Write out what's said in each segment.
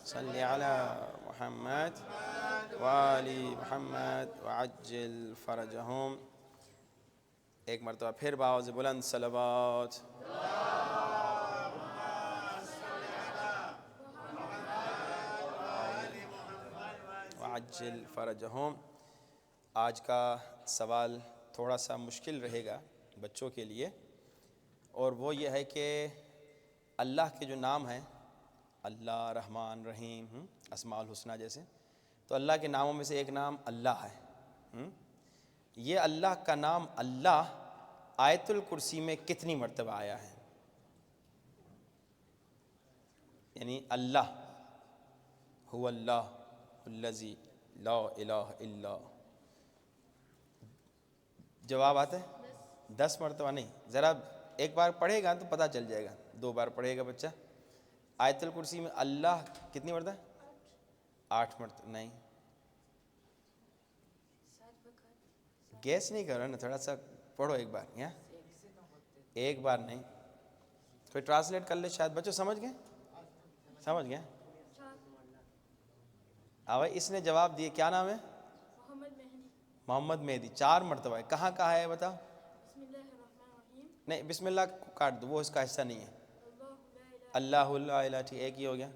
صلی علی محمد وآل محمد وعجل فرجہم. ایک مرتبہ پھر بآواز بلند صلوات. وعجل فرجہم. آج کا سوال تھوڑا سا مشکل رہے گا بچوں کے لیے، اور وہ یہ ہے کہ اللہ کے جو نام ہیں، اللہ، رحمان، رحیم، اسماء الحسنہ جیسے، تو اللہ کے ناموں میں سے ایک نام اللہ ہے. یہ اللہ کا نام اللہ آیت الکرسی میں کتنی مرتبہ آیا ہے؟ یعنی اللہ هو اللہ الذی لا الہ الا. جواب آتا ہے 10 مرتبہ نہیں، ذرا ایک بار پڑھے گا تو پتہ چل جائے گا، 2 بار پڑھے گا بچہ. آیت الکرسی میں اللہ کتنی مرتبہ؟ 8 مرتبہ. نہیں، گیس نہیں کرو نا، تھوڑا سا پڑھو ایک بار. یہاں ایک بار نہیں، کوئی ٹرانسلیٹ کر لے، شاید بچوں سمجھ گئے. سمجھ گئے؟ اس نے جواب دیے. کیا نام ہے؟ محمد مہدی. 4 مرتبہ ہے. کہاں کہا ہے بتاؤ؟ نہیں، بسم اللہ کو کاٹ دو، وہ اس کا حصہ نہیں ہے. اللہ لا الہ، ٹھیک، ایک ہی ہو گیا.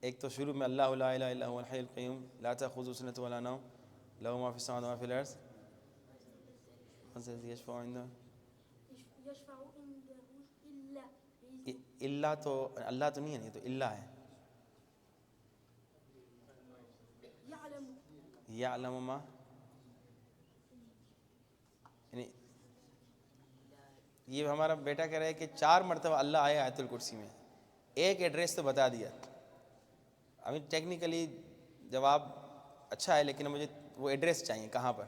ایک تو شروع میں اللہ لا الہ الا هو الحی القیوم لا تأخذہ سنۃ ولا نوم لہ ما فی السماوات وما فی الارض من ذا الذی یشفع عنده. اللہ تو اللہ تو نہیں ہے، نہیں تو اللہ ہے. یعلم ما، یعنی یہ ہمارا بیٹا کہہ رہا ہے کہ 4 مرتبہ اللہ آیا آیت الکرسی میں. ایک ایڈریس تو بتا دیا. ابھی ٹیکنیکلی جواب اچھا ہے، لیکن مجھے وہ ایڈریس چاہیے. کہاں پر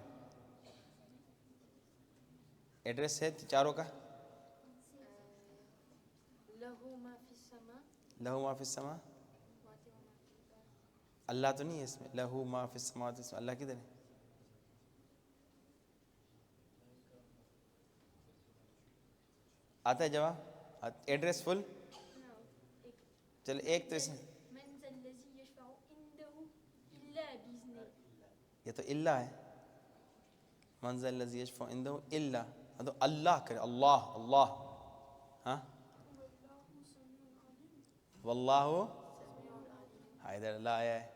ایڈریس ہے چاروں کا؟ لہو ما فی السماء. اللہ تو نہیں ہے اس میں. لہو ما فی السماوات، اللہ کدھر ہے؟ آتا ہے جواب؟ ایڈریس فل. چلو ایک تو اس میں یہ تو اللہ ہے. من ذا الذی یشفع عنده الا، تو اللہ کرے. اللہ اللہ. ہاں، واللہ ادھر اللہ آیا ہے.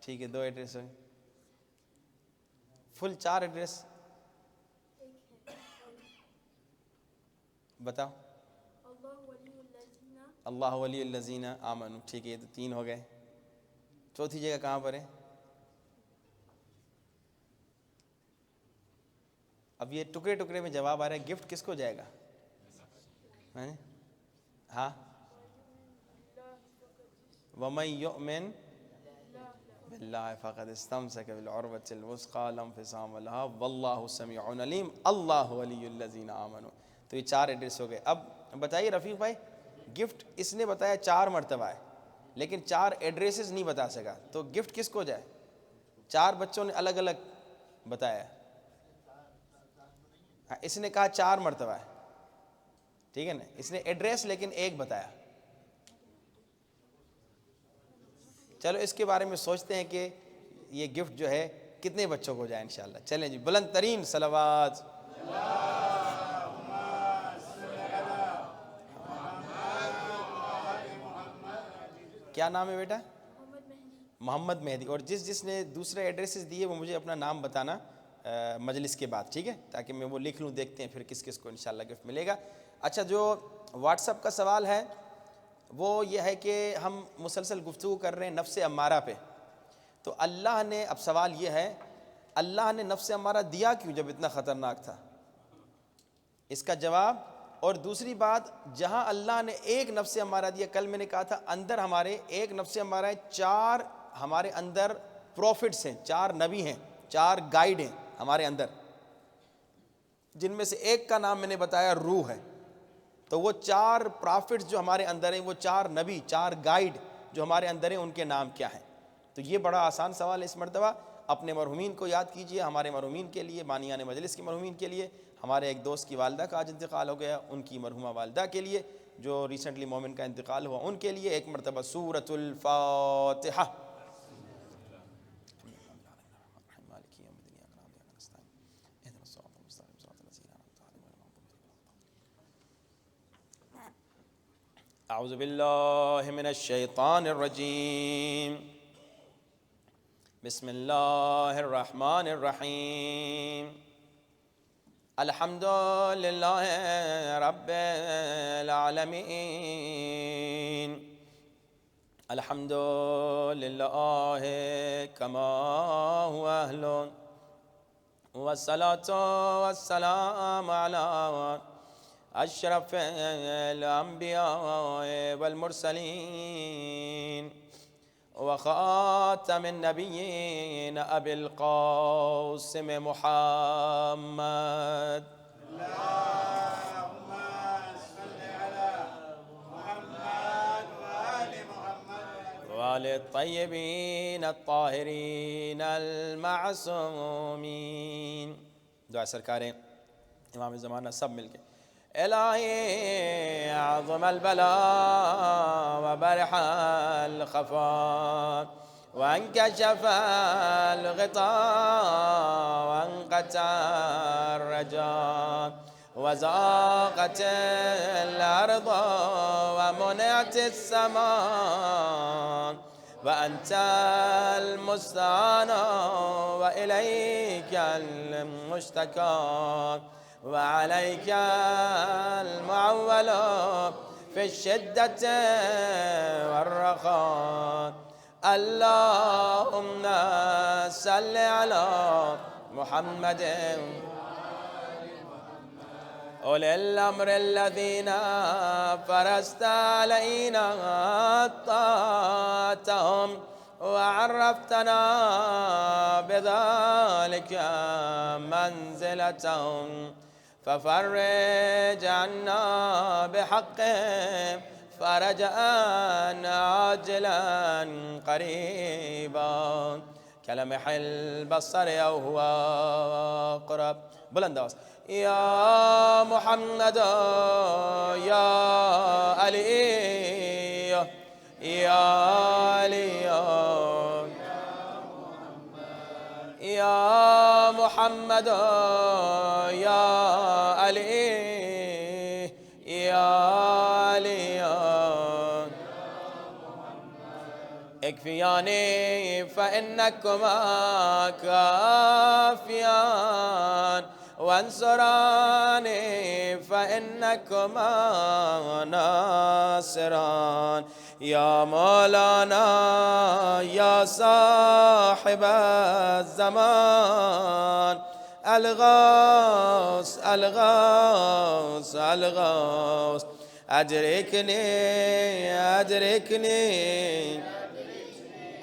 ٹھیک ہے، 2 ایڈریس ہوئے. فل 4 ایڈریس بتاؤ. اللہ ولی الذین آمنوا. ٹھیک ہے، یہ تو 3 ہو گئے. چوتھی جگہ کہاں پر ہے؟ اب یہ ٹکڑے ٹکڑے میں جواب آ رہا ہے. گفٹ کس کو جائے گا؟ ہاں، وَمَن يُؤْمِن بِاللَّهِ فَقَدِ اسْتَمْسَكَ بِالْعُرْوَةِ الْوُثْقَىٰ لَا انفصام لَهَا وَاللَّهُ سَمِيعٌ عَلِيمٌ. اللہ ولی الذین آمنوا. تو یہ 4 ایڈریس ہو گئے. اب بتائیے رفیق بھائی، گفٹ اس نے بتایا 4 مرتبہ ہے، لیکن 4 ایڈریسز نہیں بتا سکا، تو گفٹ کس کو جائے؟ 4 بچوں نے الگ الگ بتایا. اس نے کہا 4 مرتبہ ہے، ٹھیک ہے نا. اس نے ایڈریس لیکن ایک بتایا. چلو اس کے بارے میں سوچتے ہیں کہ یہ گفٹ جو ہے کتنے بچوں کو جائے انشاءاللہ. چلیں جی، بلند ترین صلوات. کیا نام ہے بیٹا؟ محمد مہدی. اور جس نے دوسرے ایڈریسز دیے وہ مجھے اپنا نام بتانا مجلس کے بعد، ٹھیک ہے، تاکہ میں وہ لکھ لوں. دیکھتے ہیں پھر کس کس کو انشاءاللہ گفٹ ملے گا. اچھا، جو واٹس ایپ کا سوال ہے وہ یہ ہے کہ ہم مسلسل گفتگو کر رہے ہیں نفس امارہ پہ. تو اللہ نے، اب سوال یہ ہے، اللہ نے نفس امارہ دیا کیوں جب اتنا خطرناک تھا؟ اس کا جواب. اور دوسری بات، جہاں اللہ نے ایک نفس امارہ دیا، کل میں نے کہا تھا اندر ہمارے ایک نفس امارہ ہے، 4 ہمارے اندر پروفٹس ہیں، 4 نبی ہیں، 4 گائیڈ ہیں ہمارے اندر، جن میں سے ایک کا نام میں نے بتایا روح ہے. تو وہ 4 پرافٹس جو ہمارے اندر ہیں، وہ 4 نبی، 4 گائیڈ جو ہمارے اندر ہیں، ان کے نام کیا ہیں؟ تو یہ بڑا آسان سوال ہے. اس مرتبہ اپنے مرحومین کو یاد کیجئے، ہمارے مرحومین کے لیے، بانیان مجلس کے مرحومین کے لیے، ہمارے ایک دوست کی والدہ کا آج انتقال ہو گیا، ان کی مرحومہ والدہ کے لیے جو ریسنٹلی مومن کا انتقال ہوا ان کے لیے ایک مرتبہ سورۃ الفاتحہ۔ اعوذ باللہ من الشیطان الرجیم، بسم اللہ الرحمن الرحیم، الحمد للہ رب العالمین، الحمد للہ کما هو اہل، والصلاة والسلام علی اشرف الانبیاء والمرسلین وخاتم النبیین ابی القاسم محمد، اللهم صل على محمد وآل محمد وآل الطیبین الطاہرین المعصومین۔ دعا سرکار امام زمانہ سب مل کے۔ الہی اعظم البلاء وبرح الخفاء وانكشف الغطاء وانقطع الرجاء وزاقت الأرض ومنعت السماء وأنت المستعان وإليك المشتكى وعليك المعول في الشدة والرخاء، اللهم صل على محمد أولي الأمر الذين فرست علينا طاعتهم وعرفتنا بذلك منزلتهم، ففرج عنا بحقهم فرجا عاجلا قريبا كلمح البصر أو هو أقرب۔ بلند آواز، يا محمد يا علي يا علي يا محمد يا علي يا علي اكفياني فإنكما كافيان، وانصراني فإنكما ناصران، يا مولانا يا صاحب الزمان، الغوث الغوث الغوث، أدركني أدركني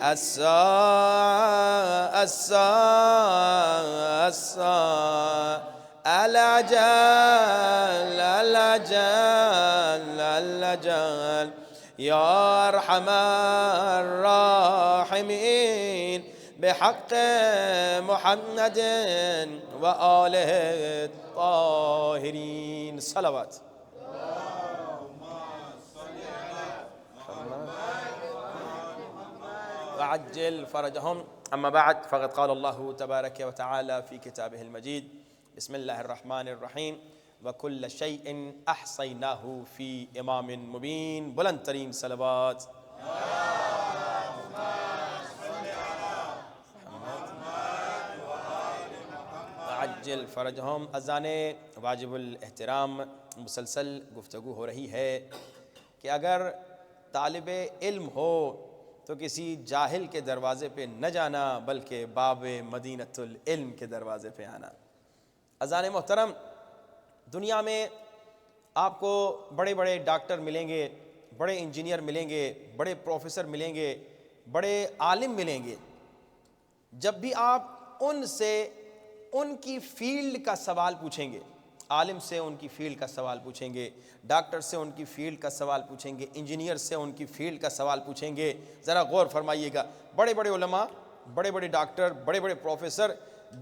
الساعة الساعة الساعة، الأجل الأجل الأجل، يا أرحم الراحمين بحق محمد وآله الطاهرين، صلوات۔ وعجل فرجهم، أما بعد فقد قال الله تبارك وتعالى في كتابه المجيد، بسم الله الرحمن الرحيم، وكل شيء أحصيناه في إمام مبين۔ بلند ترین صلوات۔ وعجل فرجهم۔ اذان واجب الاحترام مسلسل گفتگو ہو رہی ہے کہ اگر طالب علم ہو تو کسی جاہل کے دروازے پہ نہ جانا بلکہ باب مدینۃ العلم کے دروازے پہ آنا۔ اذان محترم، دنیا میں آپ کو بڑے بڑے ڈاکٹر ملیں گے، بڑے انجینئر ملیں گے، بڑے پروفیسر ملیں گے، بڑے عالم ملیں گے۔ جب بھی آپ ان سے ان کی فیلڈ کا سوال پوچھیں گے، عالم سے ان کی فیلڈ کا سوال پوچھیں گے، ڈاکٹر سے ان کی فیلڈ کا سوال پوچھیں گے، انجینئر سے ان کی فیلڈ کا سوال پوچھیں گے، ذرا غور فرمائیے گا، بڑے بڑے علماء، بڑے بڑے ڈاکٹر، بڑے بڑے پروفیسر،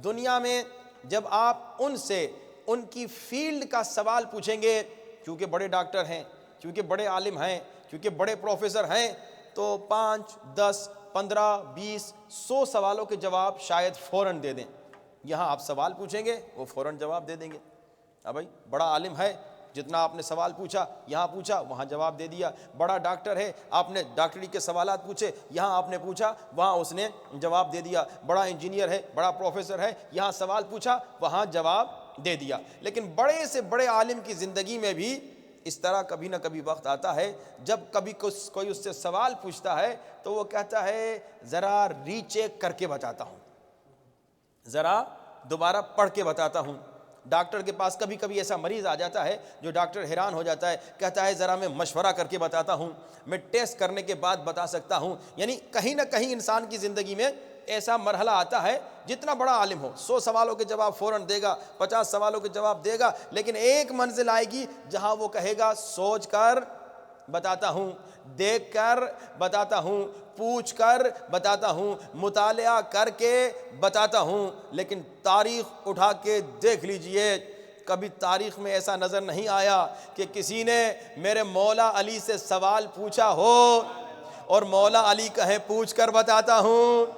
دنیا میں جب آپ ان سے ان کی فیلڈ کا سوال پوچھیں گے، کیونکہ بڑے ڈاکٹر ہیں، کیونکہ بڑے عالم ہیں، کیونکہ بڑے پروفیسر ہیں، تو 5 10 15 20 100 سوالوں کے جواب شاید فوراً دے دیں۔ یہاں آپ سوال پوچھیں گے وہ فوراً جواب دے دیں گے۔ اب بھائی بڑا عالم ہے، جتنا آپ نے سوال پوچھا یہاں پوچھا وہاں جواب دے دیا۔ بڑا ڈاکٹر ہے، آپ نے ڈاکٹری کے سوالات پوچھے، یہاں آپ نے پوچھا وہاں اس نے جواب دے دیا۔ بڑا انجینئر ہے، بڑا پروفیسر ہے، یہاں سوال پوچھا وہاں جواب دے دیا۔ لیکن بڑے سے بڑے عالم کی زندگی میں بھی اس طرح کبھی نہ کبھی وقت آتا ہے جب کبھی کوئی اس سے سوال پوچھتا ہے تو وہ کہتا ہے ذرا ری چیک کر کے بتاتا ہوں، ذرا دوبارہ پڑھ کے بتاتا ہوں۔ ڈاکٹر کے پاس کبھی کبھی ایسا مریض آ جاتا ہے جو ڈاکٹر حیران ہو جاتا ہے، کہتا ہے ذرا میں مشورہ کر کے بتاتا ہوں، میں ٹیسٹ کرنے کے بعد بتا سکتا ہوں۔ یعنی کہیں نہ کہیں انسان کی زندگی میں ایسا مرحلہ آتا ہے، جتنا بڑا عالم ہو 100 سوالوں کے جواب فوراً دے گا، 50 سوالوں کے جواب دے گا، لیکن ایک منزل آئے گی جہاں وہ کہے گا سوچ کر بتاتا ہوں، دیکھ کر بتاتا ہوں، پوچھ کر بتاتا ہوں، مطالعہ کر کے بتاتا ہوں۔ لیکن تاریخ اٹھا کے دیکھ لیجئے، کبھی تاریخ میں ایسا نظر نہیں آیا کہ کسی نے میرے مولا علی سے سوال پوچھا ہو اور مولا علی کہے پوچھ کر بتاتا ہوں،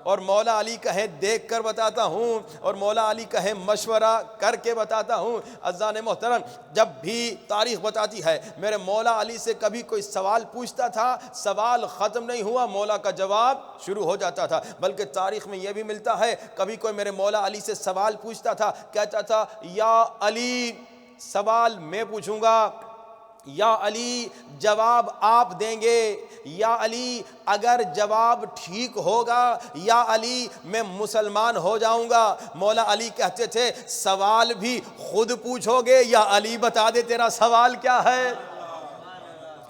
اور مولا علی کہے دیکھ کر بتاتا ہوں، اور مولا علی کہے مشورہ کر کے بتاتا ہوں۔ عزیزان محترم، جب بھی تاریخ بتاتی ہے میرے مولا علی سے کبھی کوئی سوال پوچھتا تھا، سوال ختم نہیں ہوا مولا کا جواب شروع ہو جاتا تھا۔ بلکہ تاریخ میں یہ بھی ملتا ہے کبھی کوئی میرے مولا علی سے سوال پوچھتا تھا، کہتا تھا یا علی سوال میں پوچھوں گا، یا علی جواب آپ دیں گے، یا علی اگر جواب ٹھیک ہوگا یا علی میں مسلمان ہو جاؤں گا۔ مولا علی کہتے تھے سوال بھی خود پوچھو گے یا علی بتا دے تیرا سوال کیا ہے؟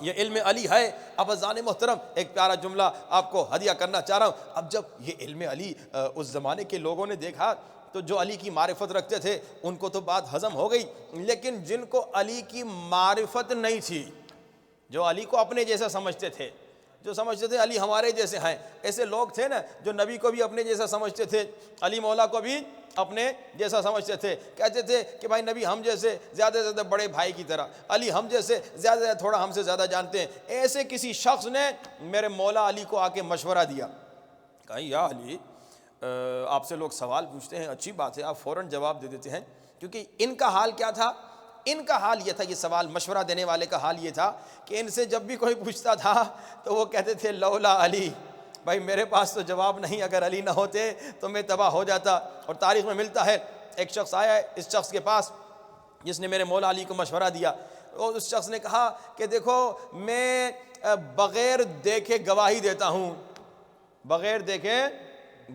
یہ علم علی ہے۔ اب عزیزان محترم ایک پیارا جملہ آپ کو ہدیہ کرنا چاہ رہا ہوں۔ اب جب یہ علم علی اس زمانے کے لوگوں نے دیکھا تو جو علی کی معرفت رکھتے تھے ان کو تو بات ہضم ہو گئی، لیکن جن کو علی کی معرفت نہیں تھی، جو علی کو اپنے جیسا سمجھتے تھے، جو سمجھتے تھے علی ہمارے جیسے ہیں، ایسے لوگ تھے نا جو نبی کو بھی اپنے جیسا سمجھتے تھے، علی مولا کو بھی اپنے جیسا سمجھتے تھے، کہتے تھے کہ بھائی نبی ہم جیسے زیادہ سے زیادہ بڑے بھائی کی طرح، علی ہم جیسے زیادہ سے زیادہ تھوڑا ہم سے زیادہ جانتے ہیں۔ ایسے کسی شخص نے میرے مولا علی کو آ کے مشورہ دیا، کہا یا علی آپ سے لوگ سوال پوچھتے ہیں، اچھی بات ہے آپ فوراً جواب دے دیتے ہیں۔ کیونکہ ان کا حال کیا تھا؟ ان کا حال یہ تھا، یہ سوال مشورہ دینے والے کا حال یہ تھا کہ ان سے جب بھی کوئی پوچھتا تھا تو وہ کہتے تھے لولا علی، بھائی میرے پاس تو جواب نہیں، اگر علی نہ ہوتے تو میں تباہ ہو جاتا۔ اور تاریخ میں ملتا ہے ایک شخص آیا ہے اس شخص کے پاس جس نے میرے مولا علی کو مشورہ دیا، اور اس شخص نے کہا کہ دیکھو میں بغیر دیکھے گواہی دیتا ہوں، بغیر دیکھے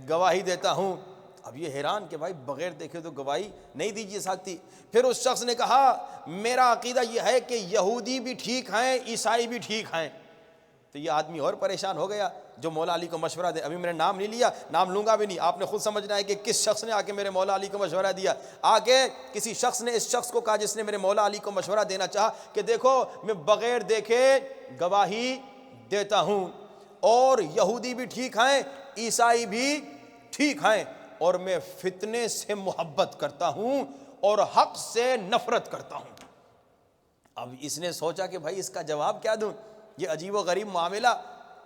گواہی دیتا ہوں۔ اب یہ حیران کہ بھائی بغیر دیکھے تو گواہی نہیں دی جا سکتی۔ پھر اس شخص نے کہا میرا عقیدہ یہ ہے کہ یہودی بھی ٹھیک ہیں، عیسائی بھی ٹھیک ہیں۔ تو یہ آدمی اور پریشان ہو گیا جو مولا علی کو مشورہ دے۔ ابھی میں نے نام نہیں لیا، نام لوں گا بھی نہیں، آپ نے خود سمجھنا ہے کہ کس شخص نے آ کے میرے مولا علی کو مشورہ دیا۔ آگے کسی شخص نے اس شخص کو کہا جس نے میرے مولا علی کو مشورہ دینا چاہا کہ دیکھو میں بغیر دیکھے گواہی دیتا ہوں، اور یہودی بھی ٹھیک ہیں، عیسائی بھی ٹھیک ہیں، اور میں فتنے سے محبت کرتا ہوں اور حق سے نفرت کرتا ہوں۔ اب اس نے سوچا کہ بھائی اس کا جواب کیا دوں، یہ عجیب و غریب معاملہ،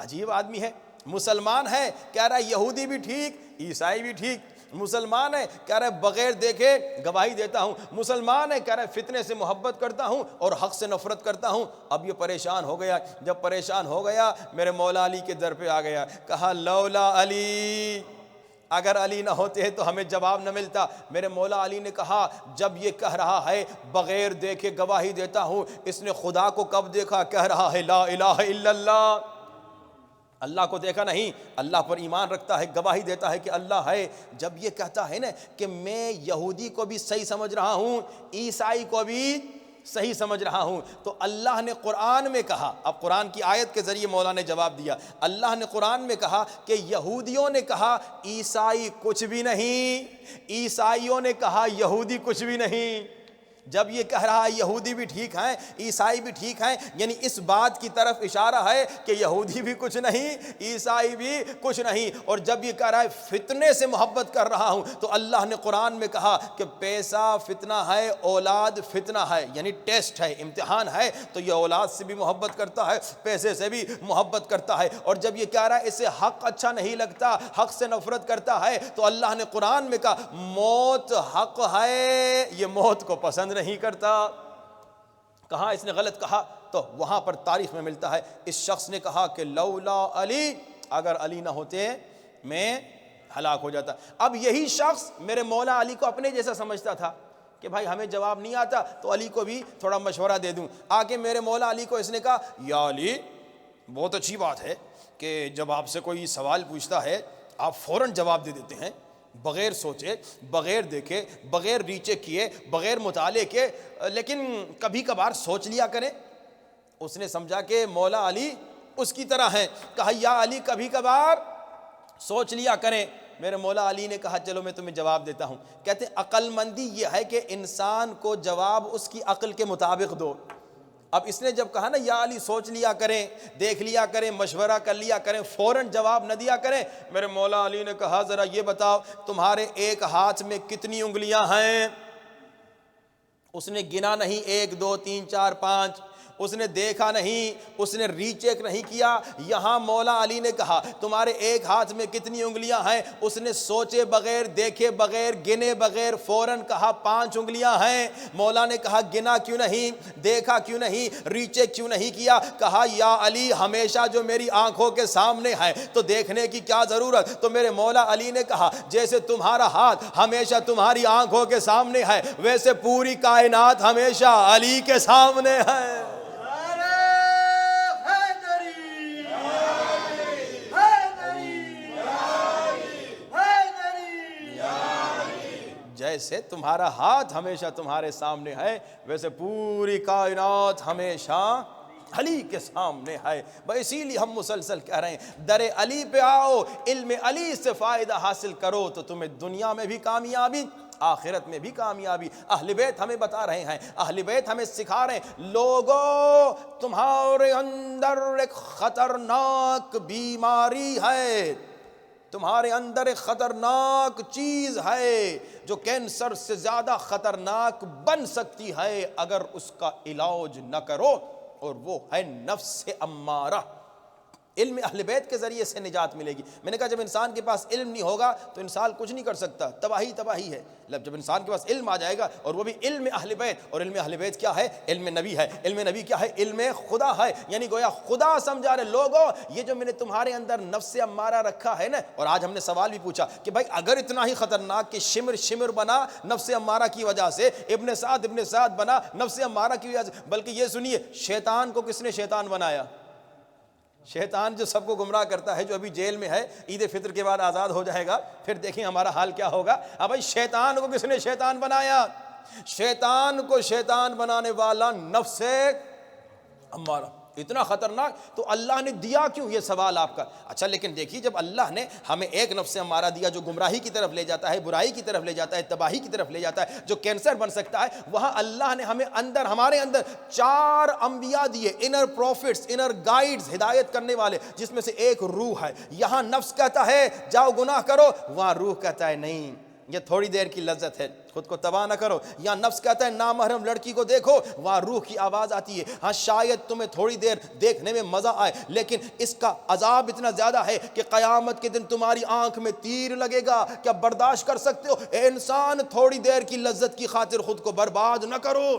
عجیب آدمی ہے، مسلمان ہے کہہ رہا ہے یہودی بھی ٹھیک عیسائی بھی ٹھیک، مسلمان ہے کہہ رہا ہے بغیر دیکھے گواہی دیتا ہوں، مسلمان ہے کہہ رہا ہے فتنے سے محبت کرتا ہوں اور حق سے نفرت کرتا ہوں۔ اب یہ پریشان ہو گیا، جب پریشان ہو گیا میرے مولا علی کے در پہ آ گیا، کہا لولا علی، اگر علی نہ ہوتے تو ہمیں جواب نہ ملتا۔ میرے مولا علی نے کہا جب یہ کہہ رہا ہے بغیر دیکھے گواہی دیتا ہوں، اس نے خدا کو کب دیکھا؟ کہہ رہا ہے لا الہ الا اللہ، اللہ کو دیکھا نہیں، اللہ پر ایمان رکھتا ہے، گواہی دیتا ہے کہ اللہ ہے۔ جب یہ کہتا ہے نا کہ میں یہودی کو بھی صحیح سمجھ رہا ہوں، عیسائی کو بھی صحیح سمجھ رہا ہوں، تو اللہ نے قرآن میں کہا، اب قرآن کی آیت کے ذریعے مولا نے جواب دیا، اللہ نے قرآن میں کہا کہ یہودیوں نے کہا عیسائی کچھ بھی نہیں، عیسائیوں نے کہا یہودی کچھ بھی نہیں۔ جب یہ کہہ رہا ہے یہودی بھی ٹھیک ہیں عیسائی بھی ٹھیک ہیں، یعنی اس بات کی طرف اشارہ ہے کہ یہودی بھی کچھ نہیں عیسائی بھی کچھ نہیں۔ اور جب یہ کہہ رہا ہے فتنے سے محبت کر رہا ہوں، تو اللہ نے قرآن میں کہا کہ پیسہ فتنہ ہے، اولاد فتنہ ہے، یعنی ٹیسٹ ہے، امتحان ہے، تو یہ اولاد سے بھی محبت کرتا ہے، پیسے سے بھی محبت کرتا ہے۔ اور جب یہ کہہ رہا ہے اسے حق اچھا نہیں لگتا، حق سے نفرت کرتا ہے، تو اللہ نے قرآن میں کہا موت حق ہے، یہ موت کو پسند نہیں کرتا۔ کہاں اس نے غلط کہا؟ تو وہاں پر تاریخ میں ملتا ہے اس شخص نے کہا کہ لولا علی، اگر علی نہ ہوتے میں ہلاک ہو جاتا۔ اب یہی شخص میرے مولا علی کو اپنے جیسا سمجھتا تھا کہ بھائی ہمیں جواب نہیں آتا تو علی کو بھی تھوڑا مشورہ دے دوں۔ آگے میرے مولا علی کو اس نے کہا یا علی، بہت اچھی بات ہے کہ جب آپ سے کوئی سوال پوچھتا ہے آپ فوراً جواب دے دیتے ہیں، بغیر سوچے، بغیر دیکھے، بغیر ریچیک کیے، بغیر مطالعے کے، لیکن کبھی کبھار سوچ لیا کریں۔ اس نے سمجھا کہ مولا علی اس کی طرح ہیں، کہا یا علی کبھی کبھار سوچ لیا کریں۔ میرے مولا علی نے کہا چلو میں تمہیں جواب دیتا ہوں۔ کہتے ہیں عقل مندی یہ ہے کہ انسان کو جواب اس کی عقل کے مطابق دو۔ اب اس نے جب کہا نا یا علی سوچ لیا کریں، دیکھ لیا کریں، مشورہ کر لیا کریں، فوراً جواب نہ دیا کریں، میرے مولا علی نے کہا ذرا یہ بتاؤ تمہارے ایک ہاتھ میں کتنی انگلیاں ہیں؟ اس نے گنا نہیں 1 2 3 4 5، اس نے دیکھا نہیں، اس نے ری چیک نہیں کیا۔ یہاں مولا علی نے کہا تمہارے ایک ہاتھ میں کتنی انگلیاں ہیں؟ اس نے سوچے بغیر، دیکھے بغیر، گنے بغیر فوراً کہا 5 انگلیاں ہیں۔ مولا نے کہا گنا کیوں نہیں، دیکھا کیوں نہیں، ری چیک کیوں نہیں کیا؟ کہا یا علی ہمیشہ جو میری آنکھوں کے سامنے ہے تو دیکھنے کی کیا ضرورت؟ تو میرے مولا علی نے کہا جیسے تمہارا ہاتھ ہمیشہ تمہاری آنکھوں کے سامنے ہے، ویسے پوری کائنات ہمیشہ علی کے سامنے ہے۔ جیسے تمہارا ہاتھ ہمیشہ تمہارے سامنے ہے، ویسے پوری کائنات ہمیشہ علی کے سامنے ہے۔ بس اسی لیے ہم مسلسل کہہ رہے ہیں در علی پہ آؤ، علم علی سے فائدہ حاصل کرو تو تمہیں دنیا میں بھی کامیابی، آخرت میں بھی کامیابی۔ اہل بیت ہمیں بتا رہے ہیں، اہل بیت ہمیں سکھا رہے ہیں لوگوں تمہارے اندر ایک خطرناک بیماری ہے، تمہارے اندر ایک خطرناک چیز ہے جو کینسر سے زیادہ خطرناک بن سکتی ہے اگر اس کا علاج نہ کرو، اور وہ ہے نفس امارہ۔ علم اہل بیت کے ذریعے سے نجات ملے گی۔ میں نے کہا جب انسان کے پاس علم نہیں ہوگا تو انسان کچھ نہیں کر سکتا، تباہی تباہی ہے۔ جب انسان کے پاس علم آ جائے گا، اور وہ بھی علم اہل بیت، اور علم اہل بیت کیا ہے؟ علم نبی ہے۔ علم نبی کیا ہے؟ علم خدا ہے، یعنی گویا خدا سمجھا رہے لوگوں یہ جو میں نے تمہارے اندر نفس امارہ رکھا ہے نا۔ اور آج ہم نے سوال بھی پوچھا کہ بھائی اگر اتنا ہی خطرناک کہ شمر شمر بنا نفس امارہ کی وجہ سے، ابن سعد بنا نفس امارہ کی وجہ سے، بلکہ یہ سنیے شیطان کو کس نے شیطان بنایا؟ شیطان جو سب کو گمراہ کرتا ہے، جو ابھی جیل میں ہے، عید فطر کے بعد آزاد ہو جائے گا، پھر دیکھیں ہمارا حال کیا ہوگا۔ اب بھائی شیطان کو کس نے شیطان بنایا؟ شیطان کو شیطان بنانے والا نفس امارہ، اتنا خطرناک۔ تو اللہ نے دیا کیوں؟ یہ سوال آپ کا۔ اچھا لیکن دیکھیے جب اللہ نے ہمیں ایک نفس امارہ دیا جو گمراہی کی طرف لے جاتا ہے، برائی کی طرف لے جاتا ہے، تباہی کی طرف لے جاتا ہے، جو کینسر بن سکتا ہے، وہاں اللہ نے ہمیں ہمارے اندر 4 انبیاء دیے، انر پروفٹس، انر گائیڈز، ہدایت کرنے والے، جس میں سے ایک روح ہے۔ یہاں نفس کہتا ہے جاؤ گناہ کرو، وہاں روح کہتا ہے نہیں یہ تھوڑی دیر کی لذت ہے، خود کو تباہ نہ کرو۔ یا نفس کہتا ہے نامحرم لڑکی کو دیکھو، وہاں روح کی آواز آتی ہے ہاں شاید تمہیں تھوڑی دیر دیکھنے میں مزہ آئے، لیکن اس کا عذاب اتنا زیادہ ہے کہ قیامت کے دن تمہاری آنکھ میں تیر لگے گا، کیا برداشت کر سکتے ہو؟ اے انسان تھوڑی دیر کی لذت کی خاطر خود کو برباد نہ کرو۔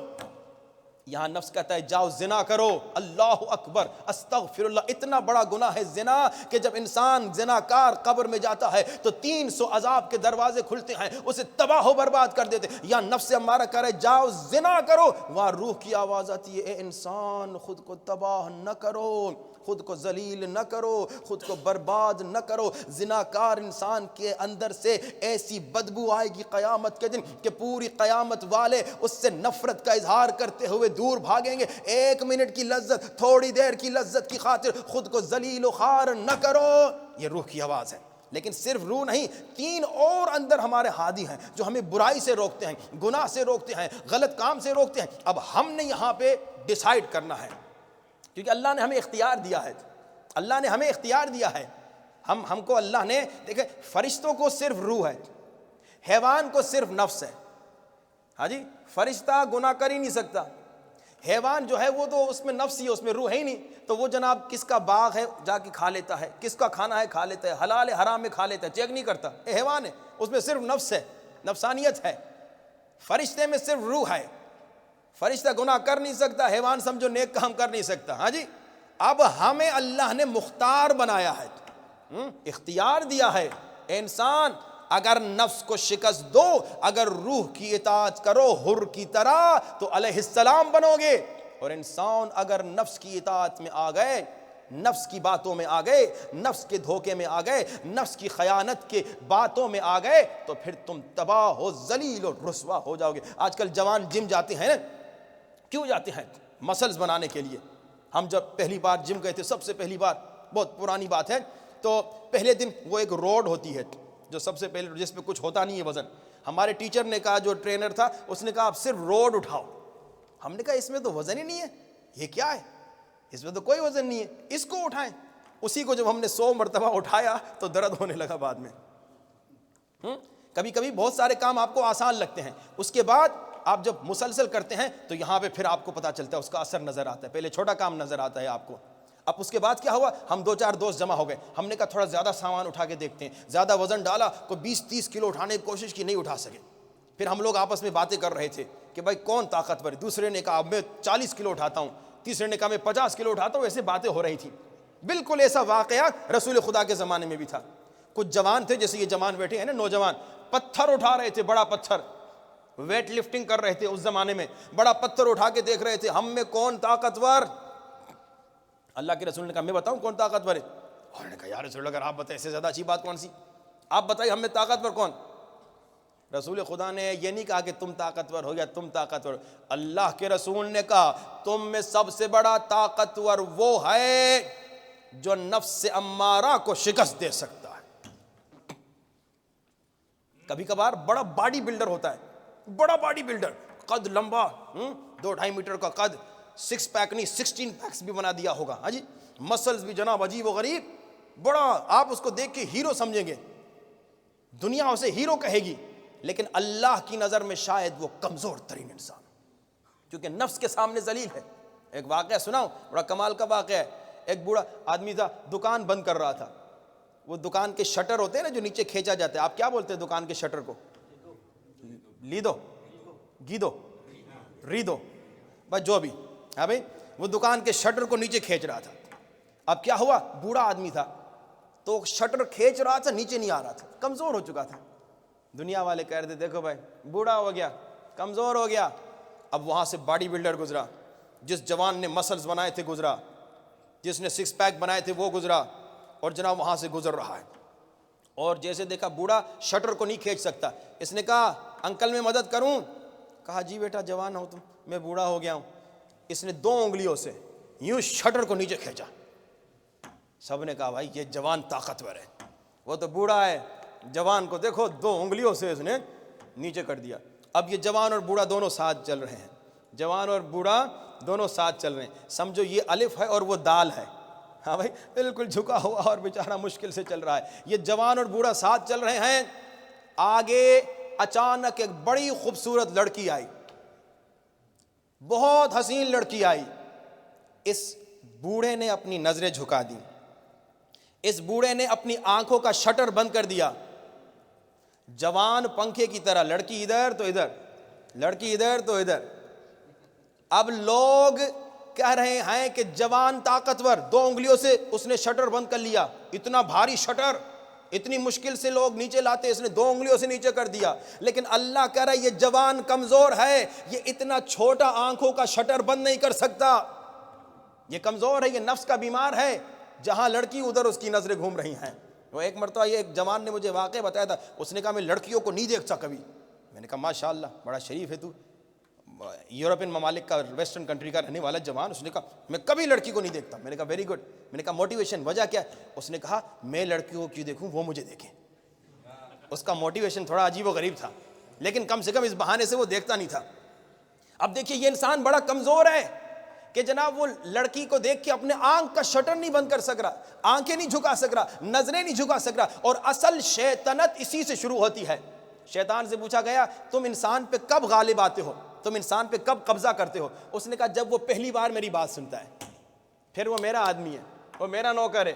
یہاں نفس کہتا ہے جاؤ زنا کرو، اللہ اکبر استغفر اللہ، اتنا بڑا گناہ ہے زنا کہ جب انسان زناکار قبر میں جاتا ہے تو 300 عذاب کے دروازے کھلتے ہیں، اسے تباہ و برباد کر دیتے۔ یا نفس امارہ کہہ رہے جاؤ زنا کرو، وہاں روح کی آواز آتی ہے اے انسان خود کو تباہ نہ کرو، خود کو ذلیل نہ کرو، خود کو برباد نہ کرو۔ زناکار انسان کے اندر سے ایسی بدبو آئے گی قیامت کے دن کہ پوری قیامت والے اس سے نفرت کا اظہار کرتے ہوئے دور بھاگیں گے۔ 1 منٹ کی لذت، تھوڑی دیر کی لذت کی خاطر خود کو ذلیل و خوار نہ کرو، یہ روح کی آواز ہے۔ لیکن صرف روح نہیں، 3 اور اندر ہمارے ہادی ہیں جو ہمیں برائی سے روکتے ہیں، گناہ سے روکتے ہیں، غلط کام سے روکتے ہیں۔ اب ہم نے یہاں پہ ڈیسائیڈ کرنا ہے، کیونکہ اللہ نے ہمیں اختیار دیا ہے، اللہ نے ہمیں اختیار دیا ہے۔ ہم کو اللہ نے، دیکھیں فرشتوں کو صرف روح ہے، حیوان کو صرف نفس ہے۔ ہاں جی، فرشتہ گناہ کر ہی نہیں سکتا، حیوان جو ہے وہ تو اس میں نفس ہی ہے، اس میں روح ہے ہی نہیں، تو وہ جناب کس کا باغ ہے جا کے کھا لیتا ہے، کس کا کھانا ہے کھا لیتا ہے، حلال ہے حرام ہے کھا لیتا ہے، چیک نہیں کرتا۔ حیوان ہے، اس میں صرف نفس ہے، نفسانیت ہے۔ فرشتے میں صرف روح ہے، فرشتہ گناہ کر نہیں سکتا، حیوان سمجھو نیک کام کر نہیں سکتا۔ ہاں جی، اب ہمیں اللہ نے مختار بنایا ہے، اختیار دیا ہے۔ انسان اگر نفس کو شکست دو، اگر روح کی اطاعت کرو حر کی طرح تو علیہ السلام بنو گے، اور انسان اگر نفس کی اطاعت میں آ گئے، نفس کی باتوں میں آ گئے، نفس کے دھوکے میں آ گئے، نفس کی خیانت کے باتوں میں آ گئے، تو پھر تم تباہ ہو ذلیل اور رسوا ہو جاؤ گے۔ آج کل جوان جم جاتے ہیں، کیوں جاتے ہیں؟ مسلز بنانے کے لیے۔ ہم جب پہلی بار جم گئے تھے، سب سے پہلی بار، بہت پرانی بات ہے، تو پہلے دن وہ ایک روڈ ہوتی ہے جو سب سے پہلے، جس پہ کچھ ہوتا نہیں ہے وزن۔ ہمارے ٹیچر نے کہا، جو ٹرینر تھا اس نے کہا آپ صرف روڈ اٹھاؤ۔ ہم نے کہا اس میں تو وزن ہی نہیں ہے، یہ کیا ہے، اس میں تو کوئی وزن نہیں ہے، اس کو اٹھائیں۔ اسی کو جب ہم نے 100 مرتبہ اٹھایا تو درد ہونے لگا بعد میں۔ کبھی کبھی بہت سارے کام آپ کو آسان لگتے ہیں، اس کے بعد آپ جب مسلسل کرتے ہیں تو یہاں پہ پھر آپ کو پتہ چلتا ہے، اس کا اثر نظر آتا ہے۔ پہلے چھوٹا کام نظر آتا ہے آپ کو، اب اس کے بعد کیا ہوا، ہم 2-4 دوست جمع ہو گئے، ہم نے کہا تھوڑا زیادہ سامان اٹھا کے دیکھتے ہیں۔ زیادہ وزن ڈالا، کوئی 20-30 کلو اٹھانے کی کوشش کی، نہیں اٹھا سکے۔ پھر ہم لوگ آپس میں باتیں کر رہے تھے کہ بھائی کون طاقتور ہے۔ دوسرے نے کہا میں 40 کلو اٹھاتا ہوں، تیسرے نے کہا میں 50 کلو اٹھاتا ہوں۔ ایسے باتیں ہو رہی تھی۔ بالکل ایسا واقعہ رسول خدا کے زمانے میں بھی تھا۔ کچھ جوان تھے، جیسے یہ جوان بیٹھے ہیں نا، نوجوان، پتھر اٹھا رہے تھے، بڑا پتھر، ویٹ لفٹنگ کر رہے تھے۔ اس زمانے میں بڑا پتھر اٹھا کے دیکھ رہے تھے، ہم میں کون طاقتور۔ اللہ کے رسول نے کہا میں بتاؤں کون طاقتور ہے؟ انہوں نے کہا یا رسول اللہ، اگر آپ بتائیں اس سے زیادہ اچھی بات کون سی، آپ بتائیے ہم میں طاقتور کون۔ رسول خدا نے یہ نہیں کہا کہ تم طاقتور ہو یا تم طاقتور، اللہ کے رسول نے کہا تم میں سب سے بڑا طاقتور وہ ہے جو نفس سے امارہ کو شکست دے سکتا ہے۔ کبھی کبھار بڑا باڈی بلڈر ہوتا ہے، بڑا باڈی بلڈر، قد لمبا، 2-2.5 میٹر کا قد، 6 پیک نہیں 16 پیکس بھی بنا دیا ہوگا۔ ہاں جی، مسلز بھی جناب عجیب و غریب، بڑا، آپ اس کو دیکھ کے ہیرو سمجھیں گے، دنیا اسے ہیرو کہے گی، لیکن اللہ کی نظر میں شاید وہ کمزور ترین انسان، کیونکہ نفس کے سامنے ذلیل ہے۔ ایک واقعہ سناؤں، بڑا کمال کا واقعہ ہے۔ ایک بوڑھا آدمی تھا، دکان بند کر رہا تھا۔ وہ دکان کے شٹر ہوتے ہیں نا جو نیچے کھینچا جاتا ہے، آپ کیا بولتے ہیں دکان کے شٹر کو؟ لیدو، گیدو، ریدو، بس جو بھی، ہاں بھائی، وہ دکان کے شٹر کو نیچے کھینچ رہا تھا۔ اب کیا ہوا، بوڑھا آدمی تھا تو شٹر کھینچ رہا تھا، نیچے نہیں آ رہا تھا، کمزور ہو چکا تھا۔ دنیا والے کہہ رہے تھے دیکھو بھائی بوڑھا ہو گیا، کمزور ہو گیا۔ اب وہاں سے باڈی بلڈر گزرا، جس جوان نے مسلز بنائے تھے گزرا، جس نے 6 پیک بنائے تھے وہ گزرا، اور جناب وہاں سے گزر رہا ہے۔ اور جیسے دیکھا بوڑھا شٹر کو نہیں کھینچ سکتا، اس نے کہا انکل میں مدد کروں؟ کہا جی بیٹا جوان ہو تم، میں بوڑھا ہو گیا ہوں۔ اس نے 2 انگلیوں سے یوں شٹر کو نیچے کھینچا۔ سب نے کہا بھائی یہ جوان طاقتور ہے، وہ تو بوڑھا ہے، جوان کو دیکھو 2 انگلیوں سے اس نے نیچے کر دیا۔ اب یہ جوان اور بوڑھا دونوں ساتھ چل رہے ہیں، جوان اور بوڑھا دونوں ساتھ چل رہے ہیں، سمجھو یہ الف ہے اور وہ دال ہے۔ ہاں بھائی، بالکل جھکا ہوا اور بیچارہ مشکل سے چل رہا ہے۔ یہ جوان اور بوڑھا ساتھ چل رہے ہیں، آگے اچانک ایک بڑی خوبصورت لڑکی آئی، بہت حسین لڑکی آئی۔ اس بوڑھے نے اپنی نظریں جھکا دی، اس بوڑھے نے اپنی آنکھوں کا شٹر بند کر دیا۔ جوان پنکھے کی طرح، لڑکی ادھر تو ادھر، لڑکی ادھر تو ادھر۔ اب لوگ کہہ رہے ہیں کہ جوان طاقتور، 2 انگلیوں سے اس نے شٹر بند کر لیا، اتنا بھاری شٹر، اتنی مشکل سے لوگ نیچے لاتے، اس نے 2 انگلیوں سے نیچے کر دیا۔ لیکن اللہ کہہ رہا ہے یہ جوان کمزور ہے، یہ اتنا چھوٹا آنکھوں کا شٹر بند نہیں کر سکتا، یہ کمزور ہے، یہ نفس کا بیمار ہے، جہاں لڑکی ادھر اس کی نظریں گھوم رہی ہیں۔ وہ ایک مرتبہ یہ ایک جوان نے مجھے واقعہ بتایا تھا، اس نے کہا میں لڑکیوں کو نہیں دیکھتا کبھی۔ میں نے کہا ماشاءاللہ بڑا شریف ہے تو، یورپین ممالک کا ویسٹرن کنٹری کا رہنے والا جوان, اس نے کہا میں کبھی لڑکی کو نہیں دیکھتا. میں نے کہا ویری گڈ. میں نے کہا موٹیویشن وجہ کیا ہے؟ اس نے کہا میں لڑکیوں کو کیوں دیکھوں, وہ مجھے دیکھیں. اس کا موٹیویشن تھوڑا عجیب و غریب تھا, لیکن کم سے کم اس بہانے سے وہ دیکھتا نہیں تھا. اب دیکھیے یہ انسان بڑا کمزور ہے کہ جناب وہ لڑکی کو دیکھ کے اپنے آنکھ کا شٹر نہیں بند کر سک رہا, آنکھیں نہیں جھکا سک رہا, نظریں نہیں جھکا سک رہا. اور اصل شیطنت اسی سے شروع ہوتی ہے. شیطان سے پوچھا گیا تم انسان پہ کب غالب آتے ہو, تم انسان پہ کب قبضہ کرتے ہو؟ اس نے کہا جب وہ پہلی بار میری بات سنتا ہے, پھر وہ میرا آدمی ہے, وہ میرا نوکر ہے.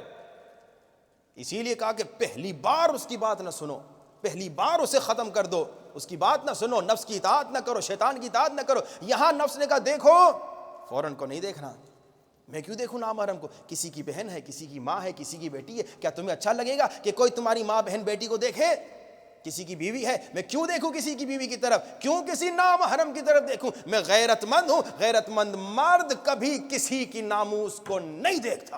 اسی لیے کہا کہ پہلی بار اس کی بات نہ سنو, پہلی بار اسے ختم کر دو, اس کی بات نہ سنو, نفس کی اطاعت نہ کرو, شیطان کی اطاعت نہ کرو. یہاں نفس نے کہا دیکھو, فوراً کو نہیں دیکھنا. میں کیوں دیکھوں نامحرم کو؟ کسی کی بہن ہے, کسی کی ماں ہے, کسی کی بیٹی ہے. کیا تمہیں اچھا لگے گا کہ کوئی تمہاری ماں بہن بیٹی کو دیکھے؟ کسی کی بیوی ہے, میں کیوں دیکھوں کسی کی بیوی کی طرف؟ کیوں کسی نامحرم کی طرف دیکھوں؟ میں غیرت مند ہوں, غیرت مند مرد کبھی کسی کی ناموس کو نہیں دیکھتا.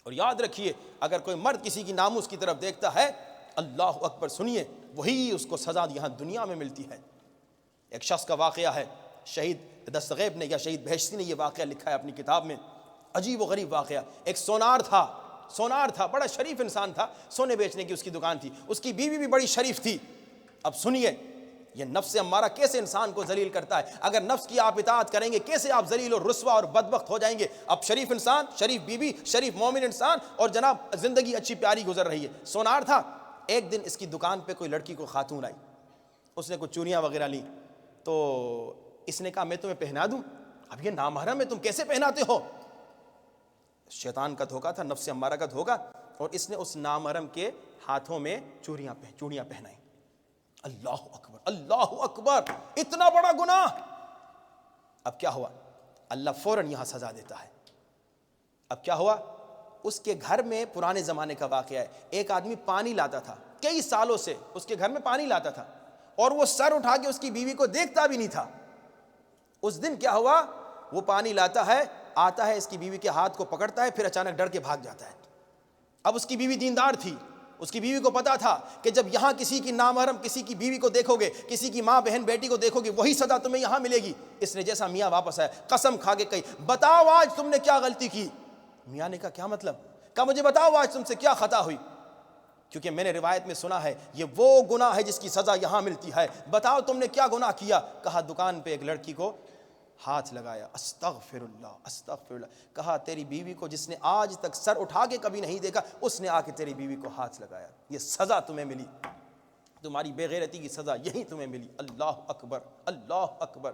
اور یاد رکھیے اگر کوئی مرد کسی کی ناموس کی طرف دیکھتا ہے, اللہ اکبر سنیے, وہی اس کو سزا یہاں دنیا میں ملتی ہے. ایک شخص کا واقعہ ہے, شہید دستغیب نے یا شہید بہشتی نے یہ واقعہ لکھا ہے اپنی کتاب میں. عجیب و غریب واقعہ. ایک سونار تھا, بڑا شریف انسان تھا, سونے بیچنے کی اس کی دکان تھی, اس کی بیوی بھی بڑی شریف تھی. اب سنیے یہ نفس امارہ کیسے انسان کو ذلیل کرتا ہے. اگر نفس کی آپ اطاعت کریں گے کیسے آپ ذلیل اور رسوا اور بدبخت ہو جائیں گے. اب شریف انسان, شریف بیوی, شریف مومن انسان, اور جناب زندگی اچھی پیاری گزر رہی ہے. سونار تھا. ایک دن اس کی دکان پہ کوئی لڑکی کو خاتون آئی, اس نے کچھ چوڑیاں وغیرہ لی, تو اس نے کہا میں تمہیں پہنا دوں. اب یہ نامحرم ہے, تم کیسے پہناتے ہو؟ شیطان کا دھوکا تھا, نفس امارہ کا دھوکا, اور اس نے اس نامحرم کے ہاتھوں میں چوڑیاں پہنائی. اللہ اکبر, اللہ اکبر, اتنا بڑا گناہ. اب کیا ہوا؟ اللہ فوراً یہاں سزا دیتا ہے. اب کیا ہوا؟ اس کے گھر میں پرانے زمانے کا واقعہ ہے, ایک آدمی پانی لاتا تھا, کئی سالوں سے اس کے گھر میں پانی لاتا تھا, اور وہ سر اٹھا کے اس کی بیوی کو دیکھتا بھی نہیں تھا. اس دن کیا ہوا؟ وہ پانی لاتا ہے, آتا ہے, اس کی بیوی کے ہاتھ کو پکڑتا ہے, پھر اچانک ڈر کے بھاگ جاتا ہے. اب اس کی بیوی دیندار تھی, اس کی بیوی کو پتا تھا کہ جب یہاں کسی کی نامحرم کسی کی بیوی کو دیکھو گے, کسی کی ماں بہن بیٹی کو دیکھو گے, وہی سزا تمہیں یہاں ملے گی. اس نے جیسا میاں واپس آیا, قسم کھا کے کہی بتاؤ آج تم نے کیا غلطی کی. میاں نے کہا کیا مطلب؟ کہا مجھے بتاؤ آج تم سے کیا خطا ہوئی, کیونکہ میں نے روایت میں سنا ہے یہ وہ گناہ ہے جس کی سزا یہاں ملتی ہے. بتاؤ تم نے کیا گناہ کیا؟ کہا دکان پہ ایک لڑکی کو ہاتھ لگایا. استغفر اللہ, استغفر اللہ. کہا تیری بیوی کو جس نے آج تک سر اٹھا کے کبھی نہیں دیکھا, اس نے آ کے تیری بیوی کو ہاتھ لگایا. یہ سزا تمہیں ملی, تمہاری بے غیرتی کی سزا یہی تمہیں ملی. اللہ اکبر, اللہ اکبر.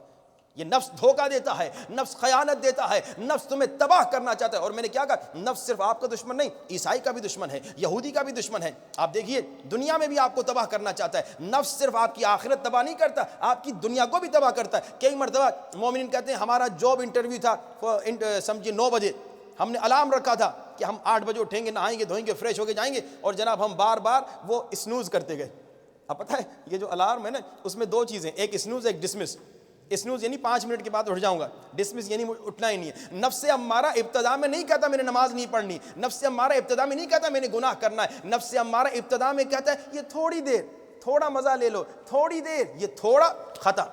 یہ نفس دھوکہ دیتا ہے, نفس خیانت دیتا ہے, نفس تمہیں تباہ کرنا چاہتا ہے. اور میں نے کیا کہا, نفس صرف آپ کا دشمن نہیں, عیسائی کا بھی دشمن ہے, یہودی کا بھی دشمن ہے. آپ دیکھیے دنیا میں بھی آپ کو تباہ کرنا چاہتا ہے. نفس صرف آپ کی آخرت تباہ نہیں کرتا, آپ کی دنیا کو بھی تباہ کرتا ہے. کئی مرتبہ مومنین کہتے ہیں ہمارا جاب انٹرویو تھا, سمجھیے 9 بجے, ہم نے الارم رکھا تھا کہ ہم 8 بجے اٹھیں گے, نہائیں گے, دھوئیں گے, فریش ہو کے جائیں گے, اور جناب ہم بار بار وہ اسنوز کرتے گئے. اب پتہ ہے یہ جو الارم ہے نا, اس میں 2 چیزیں, ایک اسنوز ایک ڈسمس. اسنوز یعنی 5 منٹ کے بعد اٹھ جاؤں گا, ڈسمس یعنی اٹھنا ہی نہیں ہے. نفس امارہ ابتدا میں نہیں کہتا میں نے نماز نہیں پڑھنی, نفس امارہ ابتدا میں نہیں کہتا میں نے گناہ کرنا ہے. نفس امارہ ابتدا میں کہتا ہے یہ تھوڑی دیر, تھوڑا مزہ لے لو, تھوڑی دیر, یہ تھوڑا خطا.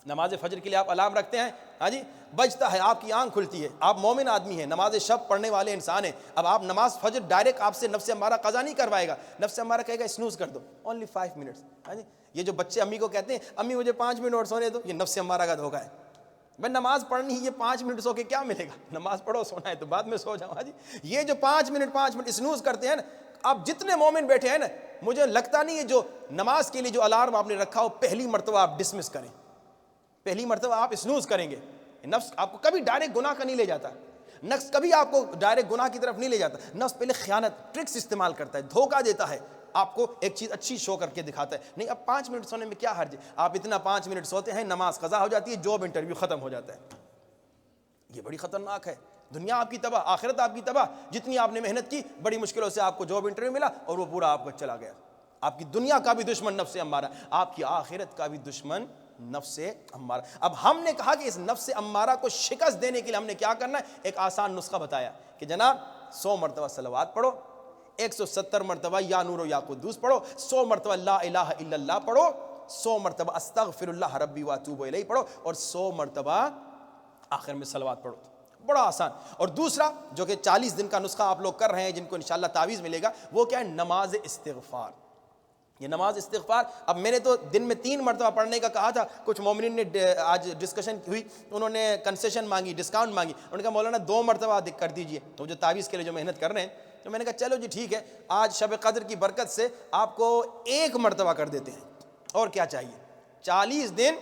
نماز فجر کے لیے آپ الارم رکھتے ہیں, ہاں جی, بجتا ہے, آپ کی آنکھ کھلتی ہے, آپ مومن آدمی ہیں, نماز شب پڑھنے والے انسان ہیں. اب آپ نماز فجر ڈائریکٹ آپ سے نفس امارہ قضا نہیں کروائے گا, نفس امارہ کہے گا اسنوز کر دو, اونلی 5 منٹس. ہاں جی, یہ جو بچے امی کو کہتے ہیں امی مجھے 5 منٹ اور سونے دو, یہ نفس امارہ کا دھوکہ ہے. میں نماز پڑھنی ہے, یہ 5 منٹ سو کے کیا ملے گا؟ نماز پڑھو, سونا ہے تو بعد میں سو جاؤ. ہاں جی, یہ جو 5 منٹ اسنوز کرتے ہیں نا, آپ جتنے مومن بیٹھے ہیں نا, مجھے لگتا نہیں ہے جو نماز کے لیے جو الارم آپ نے رکھا ہو پہلی مرتبہ آپ ڈسمس کریں, پہلی مرتبہ آپ اسنوز کریں گے. نفس آپ کو کبھی ڈائریکٹ گناہ کا نہیں لے جاتا, نفس کبھی آپ کو ڈائریکٹ گناہ کی طرف نہیں لے جاتا. نفس پہلے خیانت, ٹرکس استعمال کرتا ہے, دھوکہ دیتا ہے, آپ کو ایک چیز اچھی شو کر کے دکھاتا ہے. نہیں, اب 5 منٹ سونے میں کیا حرج ہے؟ آپ اتنا 5 منٹ سوتے ہیں, نماز قضا ہو جاتی ہے, جاب انٹرویو ختم ہو جاتا ہے. یہ بڑی خطرناک ہے. دنیا آپ کی تباہ, آخرت آپ کی تباہ. جتنی آپ نے محنت کی, بڑی مشکلوں سے آپ کو جاب انٹرویو ملا, اور وہ پورا آپ کو چلا گیا. آپ کی دنیا کا بھی دشمن نفس امارہ, آپ کی آخرت کا بھی دشمن نفس امارہ. اب ہم نے کہا کہ اس نفس امارہ کو شکست دینے کے لیے ہم نے کیا کرنا ہے؟ ایک آسان نسخہ بتایا کہ جناب 100 مرتبہ صلوات پڑھو, 170 مرتبہ یا نور و یا قدوس پڑھو, 100 مرتبہ لا الہ الا اللہ پڑھو, 100 مرتبہ استغفر اللہ ربی واتوب الیہ پڑھو اور 100 مرتبہ آخر میں صلوات پڑھو. بڑا آسان. اور دوسرا جو کہ 40 دن کا نسخہ آپ لوگ کر رہے ہیں جن کو انشاءاللہ تعویذ ملے گا، وہ کیا ہے؟ نماز استغفار. یہ نماز استغفار اب میں نے تو دن میں 3 مرتبہ پڑھنے کا کہا تھا. کچھ مومنین نے آج ڈسکشن ہوئی، انہوں نے کنسیشن مانگی، ڈسکاؤنٹ مانگی. انہوں نے کہا مولانا 2 مرتبہ کر دیجئے. تو جو تعویذ کے لیے جو محنت کر رہے ہیں، تو میں نے کہا چلو جی ٹھیک ہے، آج شب قدر کی برکت سے آپ کو 1 مرتبہ کر دیتے ہیں. اور کیا چاہیے؟ 40 دن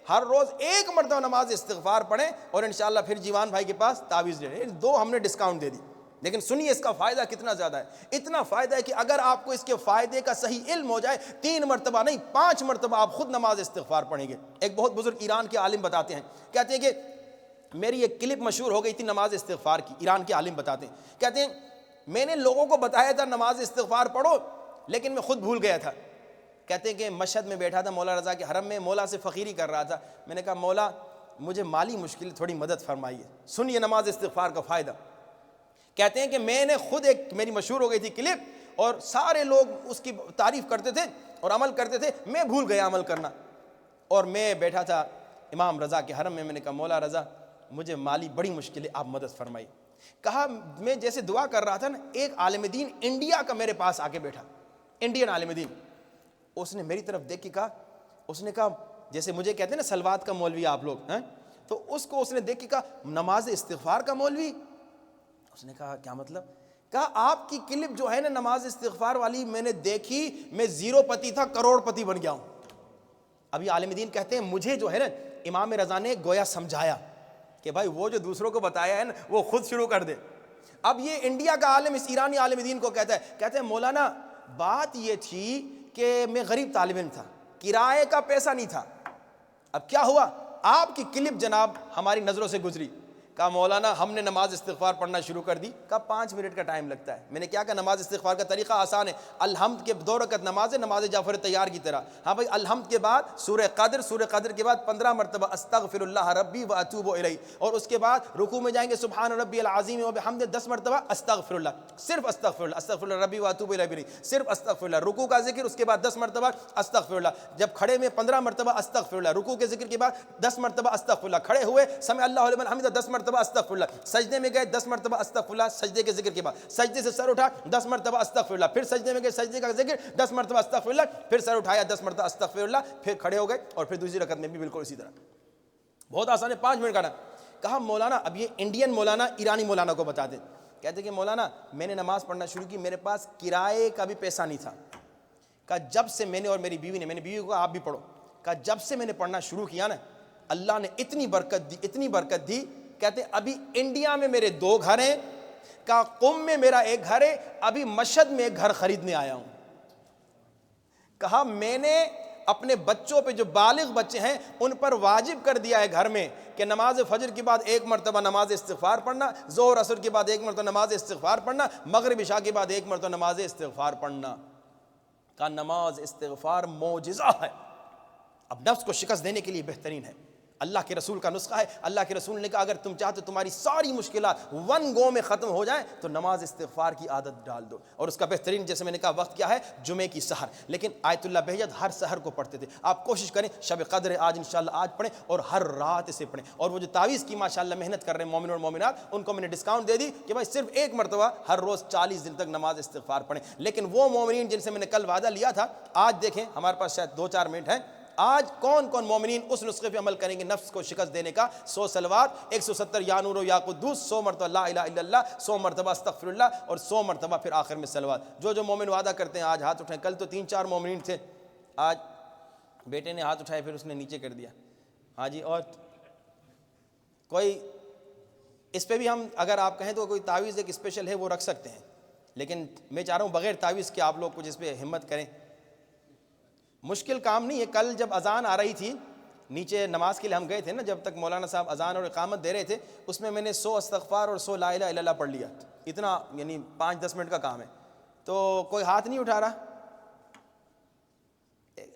ہر روز 1 مرتبہ نماز استغفار پڑھیں اور انشاءاللہ پھر جیوان بھائی کے پاس تعویذ لے لیں. 2 ہم نے ڈسکاؤنٹ دے دی. لیکن سنیے اس کا فائدہ کتنا زیادہ ہے. اتنا فائدہ ہے کہ اگر آپ کو اس کے فائدے کا صحیح علم ہو جائے، 3 مرتبہ نہیں 5 مرتبہ آپ خود نماز استغفار پڑھیں گے. ایک بہت بزرگ ایران کے عالم بتاتے ہیں، کہتے ہیں کہ میری ایک کلپ مشہور ہو گئی تھی نماز استغفار کی. ایران کے عالم بتاتے ہیں، کہتے ہیں میں نے لوگوں کو بتایا تھا نماز استغفار پڑھو، لیکن میں خود بھول گیا تھا. کہتے ہیں کہ مشہد میں بیٹھا تھا مولا رضا کے حرم میں، مولا سے فقیری کر رہا تھا. میں نے کہا مولا مجھے مالی مشکل، تھوڑی مدد فرمائیے. سنیے نماز استغفار کا فائدہ. کہتے ہیں کہ میں نے خود میری مشہور ہو گئی تھی کلپ، اور سارے لوگ اس کی تعریف کرتے تھے اور عمل کرتے تھے، میں بھول گیا عمل کرنا. اور میں بیٹھا تھا امام رضا کے حرم میں. میں نے کہا مولا رضا مجھے مالی بڑی مشکل ہے، آپ مدد فرمائیے. کہا میں جیسے دعا کر رہا تھا نا، ایک عالم دین انڈیا کا میرے پاس آ کے بیٹھا، انڈین عالم دین. اس نے میری طرف دیکھ کے کہا، اس نے کہا جیسے مجھے کہتے ہیں نا سلوات کا مولوی آپ لوگ ہیں، تو اس نے دیکھ کے کہا نماز استغفار کا مولوی. اس نے کہا کیا مطلب؟ کہا آپ کی کلپ جو ہے نا نماز استغفار والی میں نے دیکھی، میں 0 پتی تھا، کروڑ پتی بن گیا ہوں. ابھی عالم دین کہتے ہیں مجھے جو ہے نا امام رضا نے گویا سمجھایا کہ بھائی وہ جو دوسروں کو بتایا ہے نا وہ خود شروع کر دے. اب یہ انڈیا کا عالم اس ایرانی عالم دین کو کہتے ہیں مولانا بات یہ تھی کہ میں غریب طالب علم تھا، کرائے کا پیسہ نہیں تھا. اب کیا ہوا؟ آپ کی کلپ جناب ہماری نظروں سے گزری. کہا مولانا ہم نے نماز استغفار پڑھنا شروع کر دی. کہا 5 منٹ کا ٹائم لگتا ہے. میں نے کیا کہا نماز استغفار کا طریقہ آسان ہے. الحمد کے 2 رکعت نماز ہے، نماز جعفر تیار کی طرح. ہاں بھائی الحمد کے بعد سورہ قدر کے بعد 15 مرتبہ استغفر اللہ ربی واتوب الیہ، اور اس کے بعد رکوع میں جائیں گے سبحان ربی العظیم وبحمدہ 10 مرتبہ استغفر اللہ، صرف استغفر اللہ، استغفر اللہ ربی واتوب الیہ بھی نہیں، صرف استغفر اللہ. رکوع کا ذکر، اس کے بعد 10 مرتبہ استغفر اللہ. جب کھڑے میں 15 مرتبہ استغفر اللہ، رکوع کے ذکر کے بعد 10 مرتبہ استغفر اللہ، کھڑے ہوئے سمع اللہ لمن حمدہ 10 مرتبہ استغفر اللہ، سجدے میں گئے 10 مرتبہ استغفر اللہ سجدے کے ذکر کے بعد، سجدے سے سر اٹھا 10 مرتبہ استغفر اللہ، پھر سجدے میں گئے سجدے کا ذکر 10 مرتبہ استغفر اللہ، پھر سر اٹھایا 10 مرتبہ استغفر اللہ، پھر کھڑے ہو گئے اور پھر دوسری رکعت میں بھی بالکل اسی طرح. بہت آسان ہے، 5 منٹ کا نا. کہا مولانا اب یہ انڈین مولانا ایرانی مولانا کو بتا دیں. کہتے کہ مولانا میں نے نماز پڑھنا شروع کی، میرے پاس کرائے کا بھی پیسہ نہیں تھا. کہا جب سے میں نے اور میری بیوی نے، میں نے بیوی کو کہا آپ بھی پڑھو، کہا جب سے میں نے پڑھنا شروع کیا نا اللہ نے اتنی برکت دی، اتنی برکت دی. کہتے ابھی انڈیا میں میرے 2 گھر ہیں، کہا قم میں میرا 1 گھر ہے، ابھی مشہد میں 1 گھر خریدنے آیا ہوں. کہا میں نے اپنے بچوں پہ جو بالغ بچے ہیں ان پر واجب کر دیا ہے گھر میں کہ نماز فجر کے بعد 1 مرتبہ نماز استغفار پڑھنا، ظہر عصر کے بعد 1 مرتبہ نماز استغفار پڑھنا، مغرب عشاء کے بعد 1 مرتبہ نماز استغفار پڑھنا. کہا نماز استغفار معجزہ ہے. اب نفس کو شکست دینے کے لیے بہترین ہے. اللہ کے رسول کا نسخہ ہے. اللہ کے رسول نے کہا اگر تم چاہتے تمہاری ساری مشکلات 1 گو میں ختم ہو جائیں تو نماز استغفار کی عادت ڈال دو. اور اس کا بہترین جیسے میں نے کہا وقت کیا ہے؟ جمعے کی سحر. لیکن آیت اللہ بہجت ہر سحر کو پڑھتے تھے. آپ کوشش کریں شب قدر آج انشاءاللہ آج پڑھیں اور ہر رات اسے پڑھیں. اور وہ جو تعویذ کی ماشاءاللہ محنت کر رہے ہیں مومن اور مومنات ان کو میں نے ڈسکاؤنٹ دے دی کہ بھائی صرف 1 مرتبہ ہر روز 40 دن تک نماز استغفار پڑھیں. لیکن وہ مومنین جن سے میں نے کل وعدہ لیا تھا، آج دیکھیں ہمارے پاس شاید 2-4 منٹ ہیں، آج کون کون مومنین اس نسخے پہ عمل کریں گے نفس کو شکست دینے کا؟ 100 صلوات، 170 یا نور و یا قدوس، 100 مرتبہ لا الہ الا اللہ، 100 مرتبہ استغفر اللہ، اور 100 مرتبہ پھر آخر میں صلوات. جو مومن وعدہ کرتے ہیں آج ہاتھ اٹھائیں. کل تو 3-4 مومنین تھے، آج بیٹے نے ہاتھ اٹھائے پھر اس نے نیچے کر دیا. ہاں جی، اور کوئی اس پہ بھی ہم اگر آپ کہیں تو کوئی تعویذ ایک اسپیشل ہے وہ رکھ سکتے ہیں، لیکن میں چاہ رہا ہوں بغیر تعویذ کے آپ لوگ کچھ اس پہ ہمت کریں. مشکل کام نہیں ہے. کل جب اذان آ رہی تھی نیچے نماز کے لیے ہم گئے تھے نا، جب تک مولانا صاحب اذان اور اقامت دے رہے تھے اس میں نے 100 استغفار اور 100 لا الہ الا اللہ پڑھ لیا. اتنا یعنی 5-10 منٹ کا کام ہے. تو کوئی ہاتھ نہیں اٹھا رہا؟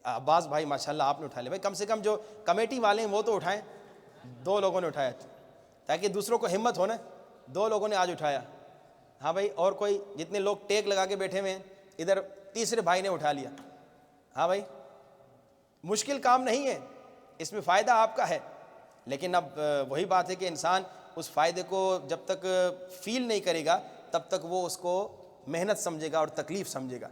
عباس بھائی ماشاءاللہ آپ نے اٹھا لیا. بھائی کم سے کم جو کمیٹی والے ہیں وہ تو اٹھائیں. 2 لوگوں نے اٹھایا تاکہ دوسروں کو ہمت ہو نا. 2 لوگوں نے آج اٹھایا. ہاں بھائی، اور کوئی جتنے لوگ ٹیک لگا کے بیٹھے ہوئے ہیں ادھر تیسرے بھائی نے اٹھا لیا. ہاں بھائی مشکل کام نہیں ہے، اس میں فائدہ آپ کا ہے، لیکن اب وہی بات ہے کہ انسان اس فائدے کو جب تک فیل نہیں کرے گا تب تک وہ اس کو محنت سمجھے گا اور تکلیف سمجھے گا.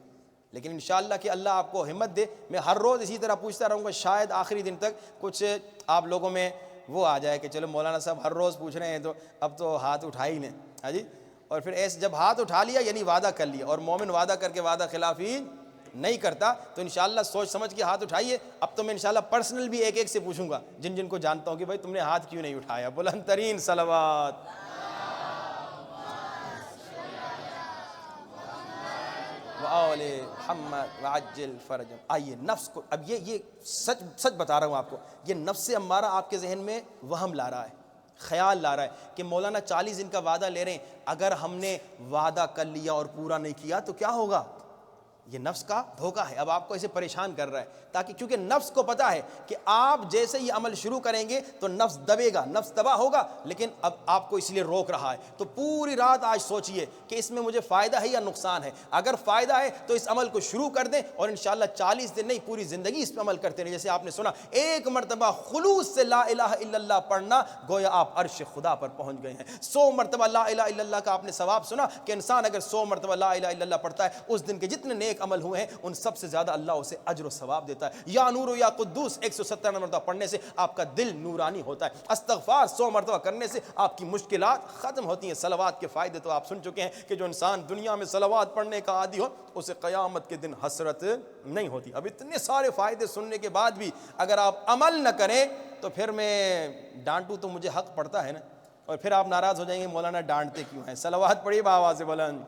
لیکن انشاءاللہ کہ اللہ آپ کو ہمت دے. میں ہر روز اسی طرح پوچھتا رہوں گا، شاید آخری دن تک کچھ آپ لوگوں میں وہ آ جائے کہ چلو مولانا صاحب ہر روز پوچھ رہے ہیں تو اب تو ہاتھ اٹھا ہی لیں. ہاں جی، اور پھر ایسے جب ہاتھ اٹھا لیا یعنی وعدہ کر لیا، اور مومن وعدہ کر کے وعدہ خلافی نہیں کرتا. تو انشاءاللہ سوچ سمجھ کے ہاتھ اٹھائیے. اب تو میں انشاءاللہ پرسنل بھی ایک ایک سے پوچھوں گا جن جن کو جانتا ہوں کہ بھائی تم نے ہاتھ کیوں نہیں اٹھایا. بلند ترین صلوات. وآل محمد وعجل فرجم. آئیے نفس کو اب یہ سچ بتا رہا ہوں آپ کو، یہ نفس امارہ آپ کے ذہن میں وہم لا رہا ہے، خیال لا رہا ہے کہ مولانا 40 دن کا وعدہ لے رہے ہیں، اگر ہم نے وعدہ کر لیا اور پورا نہیں کیا تو کیا ہوگا. یہ نفس کا دھوکہ ہے. اب آپ کو اسے پریشان کر رہا ہے تاکہ، کیونکہ نفس کو پتا ہے کہ آپ جیسے ہی عمل شروع کریں گے تو نفس دبے گا، نفس تباہ ہوگا. لیکن اب آپ کو اس لیے روک رہا ہے. تو پوری رات آج سوچئے کہ اس میں مجھے فائدہ ہے یا نقصان ہے. اگر فائدہ ہے تو اس عمل کو شروع کر دیں، اور انشاءاللہ 40 دن نہیں پوری زندگی اس پہ عمل کرتے رہیں. جیسے آپ نے سنا، ایک مرتبہ خلوص سے لا الہ الا اللہ پڑھنا گویا آپ عرش خدا پر پہنچ گئے ہیں. 100 مرتبہ لا الہ الا اللہ کا آپ نے ثواب سنا کہ انسان اگر 100 مرتبہ لا الہ الا اللہ پڑھتا ہے، اس دن کے جتنے نیک عمل ہوئے ہیں ان سب سے زیادہ اللہ اسے اجر و ثواب دیتا ہے. یا نور یا قدوس 170 مرتبہ پڑھنے سے آپ کا دل نورانی ہوتا ہے. استغفار 100 مرتبہ کرنے سے آپ کی مشکلات ختم ہوتی ہیں. صلوات کے فائدے تو آپ سن چکے ہیں کہ جو انسان دنیا میں صلوات پڑھنے کا عادی ہو اسے قیامت کے دن حسرت نہیں ہوتی. اب اتنے سارے فائدے سننے کے بعد بھی اگر آپ عمل نہ کریں تو پھر میں ڈانٹوں تو مجھے حق پڑتا ہے نا، اور پھر آپ ناراض ہو جائیں گے مولانا ڈانٹتے کیوں ہیں. صلوات پڑھیے بآواز بلند.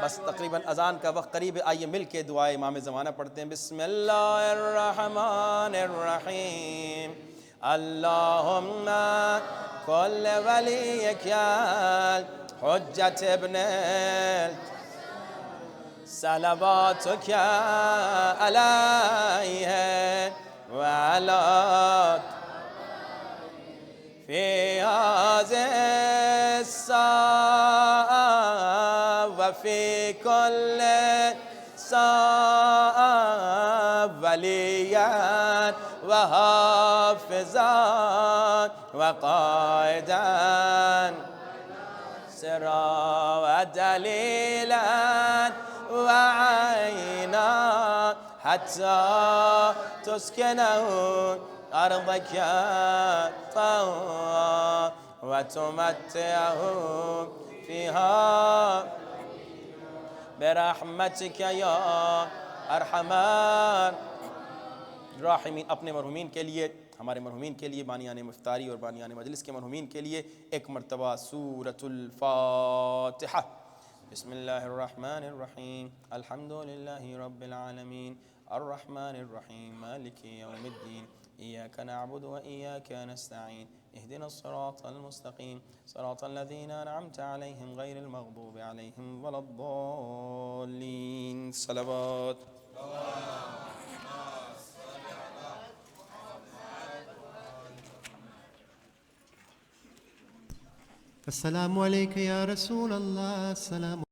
بس تقریباً اذان کا وقت قریب ہے. آئیے مل کے دعائے امام زمانہ پڑھتے ہیں. بسم اللہ الرحمن الرحیم. اللہم کل ولیک حجت ابن صلواتک علیہ وعلی فی هذه الساعة وفي كل ساعة وليا وحافظا وقائدا سرا ودليلا وعينا حتى تسكنه أرضك طوعا وتمتعه فيها برحمتك یا ارحم الراحمین. اپنے مرحومین کے لیے، ہمارے مرحومین کے لیے، بانیان مفتاری اور بانیان مجلس کے مرحومین کے لیے ایک مرتبہ سورۃ الفاتحہ. بسم اللہ الرحمن الرحیم. الحمدللہ رب العالمین الرحمن الرحیم مالک یوم الدین. إياك نعبد وإياك نستعين. اهدنا الصراط المستقيم صراط الذين أنعمت عليهم غير المغضوب عليهم ولا الضالين. صلوات. السلام عليك يا رسول الله. السلام